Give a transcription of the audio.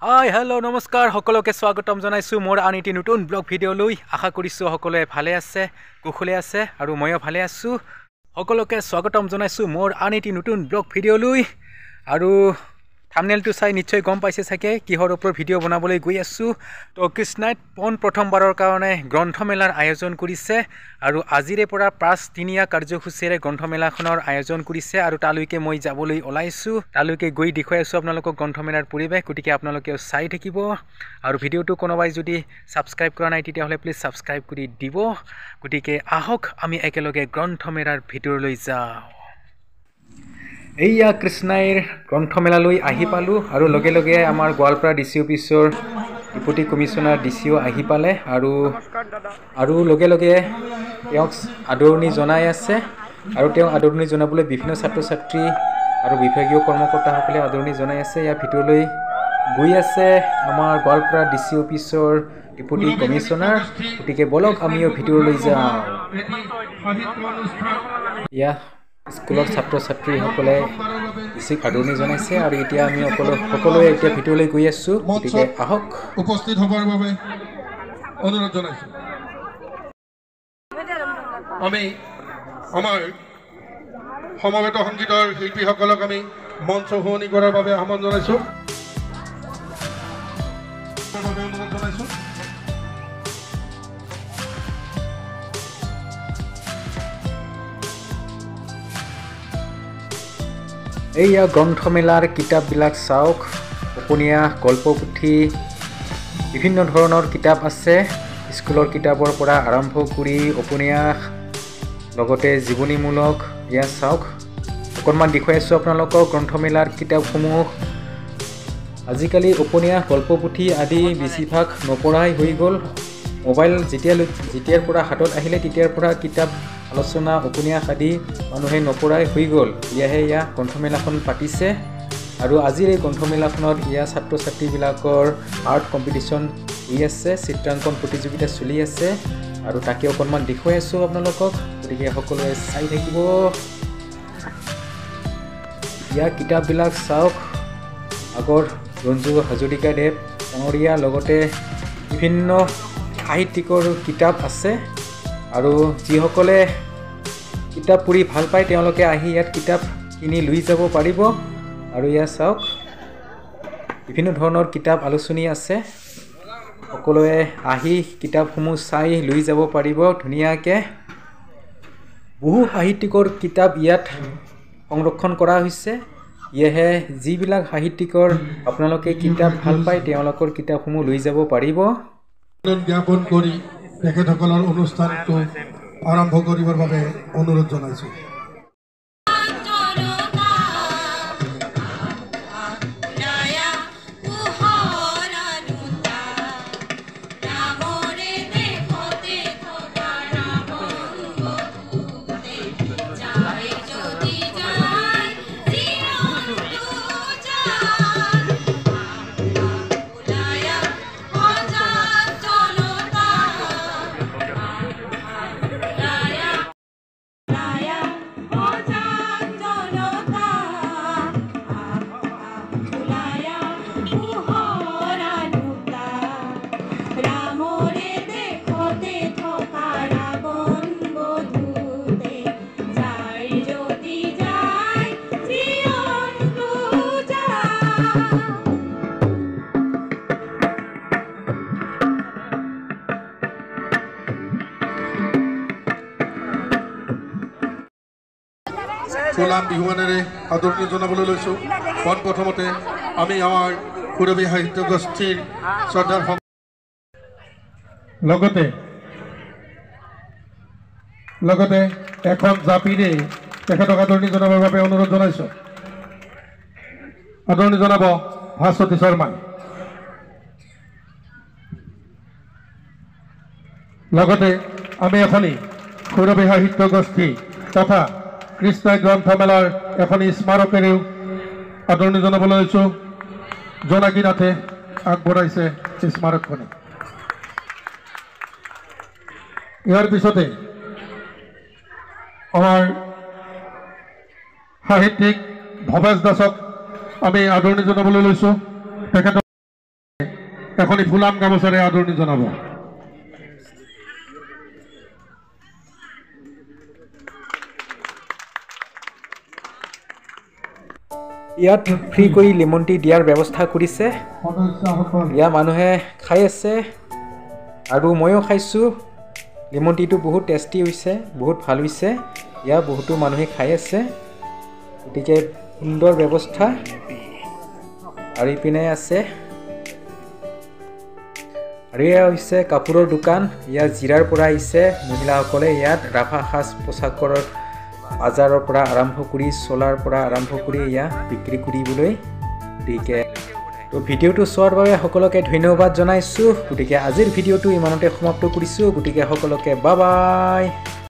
Hi hello' নমস্কাৰ সকলোকে স্বাগতম জনাইছোঁ মোৰ আন এটি নতুন ব্লগ ভিডিঅ'লৈ আশা কৰিছোঁ সকলোৱে ভালে আছে কুশলে আছে আৰু ময়ো ভালে আছোঁ সকলোকে স্বাগতম জনাইছোঁ মোৰ আন এটি নতুন ব্লগ ভিডিঅ'লৈ আৰু থাম্বনেইলটো চাই নিশ্চয় গম পাইছে চাগে কিহৰ ওপৰত ভিডিঅ' বনাবলৈ গৈ আছোঁ তো কৃষ্ণাইত প্ৰথমবাৰৰ কাৰণে গ্ৰন্থমেলাৰ আয়োজন কৰিছে আৰু আজিৰে পৰা 5 দিনীয়া কাৰ্যসূচীৰে গ্ৰন্থমেলাখনৰ আয়োজন কৰিছে আৰু তালৈকে মই যাবলৈ ওলাইছোঁ তালৈকে গৈ দেখুৱাই আছোঁ আপোনালোকক গ্ৰন্থমেলাৰ পৰিৱেশ গতিকে আপোনালোকেও চাই থাকিব আৰু ভিডিঅ'টো কোনোবাই যদি ছাবস্ক্ৰাইব কৰা নাই তেতিয়াহ'লে প্লিজ ছাবস্ক্ৰাইব কৰি দিব গতিকে আহক আমি একেলগে গ্ৰন্থমেলাৰ ভিতৰলৈ যাওঁ এইয়া কৃষ্ণাইৰ গ্ৰন্থমেলালৈ আহি পালোঁ আৰু লগে লগে আমাৰ গোৱালপাৰা ডিচি অফিচৰ ডেপুটি কমিশ্যনাৰ ডিচিও আহি পালে আৰু লগে লগে তেওঁক আদৰণি জনাই আছে আৰু তেওঁক আদৰণি জনাবলৈ বিভিন্ন ছাত্ৰ ছাত্ৰী আৰু বিভাগীয় কৰ্মকৰ্তাসকলে আদৰণি জনাই আছে ইয়াৰ ভিতৰলৈ গৈ আছে আমাৰ গোৱালপাৰা ডিচি অফিচৰ ডেপুটি কমিশ্যনাৰ গতিকে বলক আমিও ভিতৰলৈ যাওঁ ইয়া স্কুলৰ ছাত্ৰ ছাত্ৰীসকলে ডিচিক আদৰণি জনাইছে আৰু এতিয়া আমি সকলোৱে এতিয়া ভিতৰলৈ গৈ আছোঁ গতিকে আহক উপস্থিত হ'বৰ বাবে অনুৰোধ জনাইছোঁ আমি আমাৰ সমবেত সংগীতৰ শিল্পীসকলক আমি মঞ্চ শুৱনি কৰাৰ বাবে আহ্বান জনাইছোঁ এইয়া গ্ৰন্থমেলাৰ কিতাপবিলাক চাওক উপন্যাস গল্পপুথি বিভিন্ন ধৰণৰ কিতাপ আছে স্কুলৰ কিতাপৰ পৰা আৰম্ভ কৰি উপন্যাস লগতে জীৱনীমূলক ইয়া চাওক অকণমান দেখুৱাই আছোঁ আপোনালোকক গ্ৰন্থমেলাৰ কিতাপসমূহ আজিকালি উপন্যাস গল্পপুথি আদি বেছিভাগ নপঢ়াই হৈ গ'ল মোবাইল যেতিয়াৰ পৰা হাতত আহিলে তেতিয়াৰ পৰা কিতাপ আলোচনা উপন্যাস আদি মানুহে নপঢ়াই হৈ গ'ল ইয়াহে ইয়া গ্ৰন্থমেলাখন পাতিছে আৰু আজিৰ এই গ্ৰন্থমেলাখনত ইয়া ছাত্ৰ ছাত্ৰীবিলাকৰ আৰ্ট কম্পিটিশ্যন হৈ আছে চিত্ৰাংকন প্ৰতিযোগিতা চলি আছে আৰু তাকে অকণমান দেখুৱাই আছোঁ আপোনালোকক গতিকে সকলোৱে চাই থাকিব ইয়াৰ কিতাপবিলাক চাওক আগৰ ৰঞ্জু হাজৰিকাদেৱ ডাঙৰীয়া লগতে বিভিন্ন সাহিত্যিকৰ কিতাপ আছে আৰু যিসকলে কিতাপ পঢ়ি ভাল পায় তেওঁলোকে আহি ইয়াত কিতাপ কিনি লৈ যাব পাৰিব আৰু ইয়াত চাওক বিভিন্ন ধৰণৰ কিতাপ আলোচনী আছে সকলোৱে আহি কিতাপসমূহ চাই লৈ যাব পাৰিব ধুনীয়াকৈ বহু সাহিত্যিকৰ কিতাপ ইয়াত সংৰক্ষণ কৰা হৈছে ইয়েহে যিবিলাক সাহিত্যিকৰ আপোনালোকে কিতাপ ভাল পায় তেওঁলোকৰ কিতাপসমূহ লৈ যাব পাৰিব জ্ঞাপন কৰি তেখেতসকলৰ অনুষ্ঠানটো আৰম্ভ কৰিবৰ বাবে অনুৰোধ জনাইছোঁ ফুলাম বিহুৱানেৰে আদৰণি জনাবলৈ লৈছোঁ পোনপ্ৰথমতে আমি আমাৰ সুৰভী সাহিত্য গোষ্ঠীৰ শ্ৰদ্ধাৰ লগতে এখন জাপিৰে তেখেতক আদৰণি জনাবৰ বাবে অনুৰোধ জনাইছোঁ আদৰণি জনাব ভাস্বতী শৰ্মাই লগতে আমি এখনি সুৰভী সাহিত্য গোষ্ঠী তথা কৃষ্ণাই গ্ৰন্থমেলাৰ এখন স্মাৰকেৰেও আদৰণি জনাবলৈ লৈছোঁ জোনাকী নাথে আগবঢ়াইছে স্মাৰকখনি ইয়াৰ পিছতে আমাৰ সাহিত্যিক ভৱেশ দাসক আমি আদৰণি জনাবলৈ লৈছোঁ তেখেতক এখনি ফুলাম গামোচাৰে আদৰণি জনাব। ইয়াত ফ্ৰী কৰি লেমন টি দিয়াৰ ব্যৱস্থা কৰিছে। সদস্যসকল ইয়াৰ মানুহে খাই আছে আৰু ময়ো খাইছোঁ। লেমন টিটো বহুত টেষ্টি হৈছে, বহুত ভাল হৈছে। ইয়াৰ বহুতো মানুহে খাই আছে, গতিকে সুন্দৰ ব্যৱস্থা। আৰু ইপিনে আছে, আৰু এয়া হৈছে কাপোৰৰ দোকান। ইয়াত জিৰাৰ পৰা আহিছে মহিলাসকলে ইয়াত ৰাভা সাজ পোছাকৰ বজাৰৰ পৰা আৰম্ভ কৰি চোলাৰ পৰা আৰম্ভ কৰি ইয়াত বিক্ৰী কৰিবলৈ। গতিকে তো ভিডিঅ'টো চোৱাৰ বাবে সকলোকে ধন্যবাদ জনাইছোঁ। গতিকে আজিৰ ভিডিঅ'টো ইমানতে সমাপ্ত কৰিছোঁ। গতিকে সকলোকে বাই বাই।